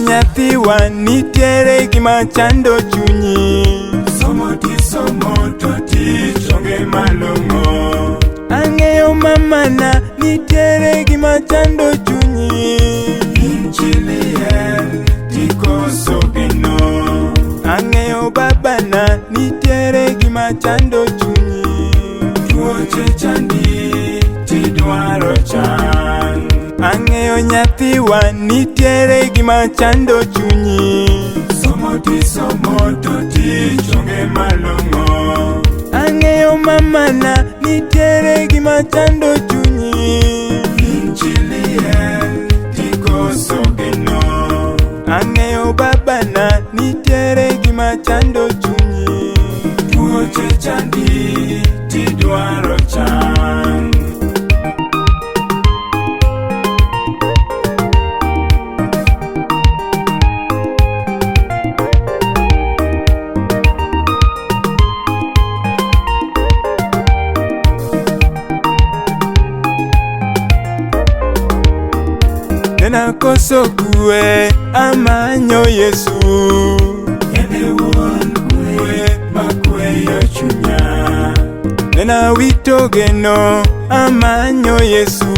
nyathiwa nitiere gima chando chunyi. Somo to tich onge malong'o. Ang'eyo mamana nitiere gima chando chunyi. Inchiliel tikoso geno. Ang'eyo babana nitiere gima chando chunyi. Tuoche chandi tidwaro chan. Ang'eyo nyathiwa nitiere gima chando chunyi. Somo to tich onge malong'o. Ang'eyo mamana nitiere gima chando chunyi. Inchiliel tikoso geno. Ang'eyo babana nitiere gima chando chunyi. Tuoche chandi tidwaro chan. Nenakoso kue amanyo Yesu. Ene wuon kue makweyo chunya. Nenawito geno amanyo Yesu.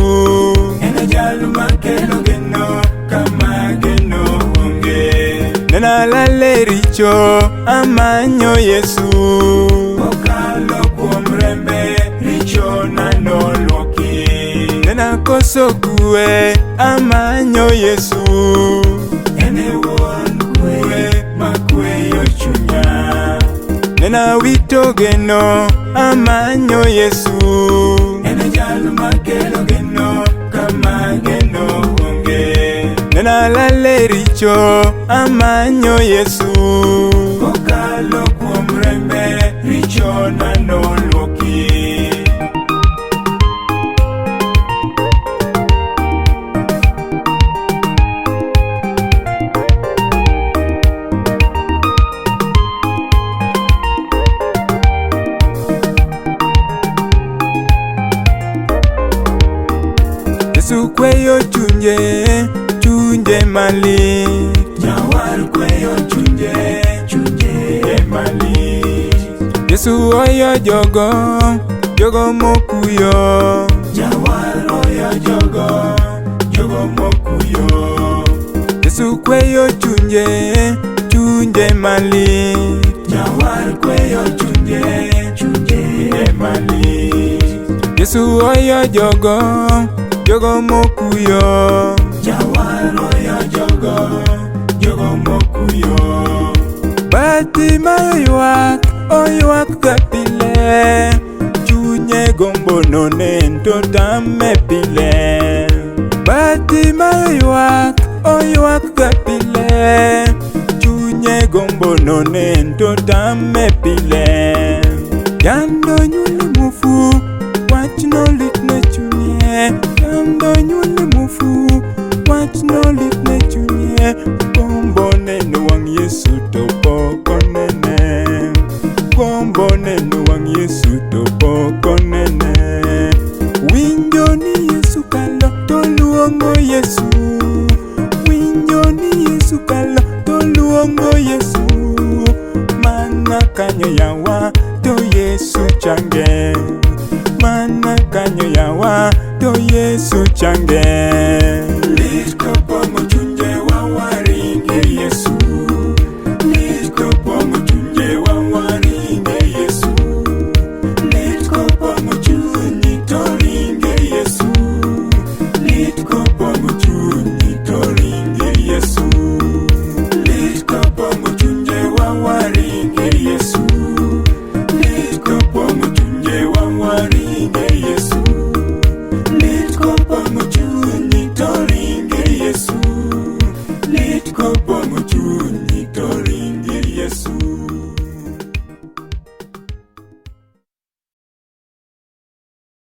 Ene jal makelo geno kama geno onge. Nenalale richo amanyo Yesu. Okalo kuom rembe richo nanoloki. Nenakoso kue amanyo Yesu. Ene wuon kue makweyo chunya. Nenawito geno amanyo Yesu. Ene jal makelo geno kama geno onge. Nenalale richo amanyo Yesu. Okalo kuom rembe richo nanoloki. Yesu kweyo chunje malit. Jawar kweyo chunje malit. Yesu oyo jogo mokuyo. Jawar oyo jogo mokuyo. Yesu kweyo chunje malit. Jawar kweyo chunje malit. Yesu oyo jogo mokuyo. Jawar oyo jogo mokuyo. Bartimayo oywak ka pile. Chunye gombo nonen to tame pile. Bartimayo oywak ka pile. Chunye gombo nonen to tame pile. Yando nyuli mufu wach no lit ne chunye. Yando nyuli mufu wach no lit ne chunye. Gombo neno wang Yesu to poko nene. Gombo neno wang Yesu to poko nene. Winjo ni Yesu kalo to luongo Yesu. Winjo ni Yesu kalo to luongo Yesu. Mana kanyo yawa to Yesu change. Mana kanyo yawa to Yesu change.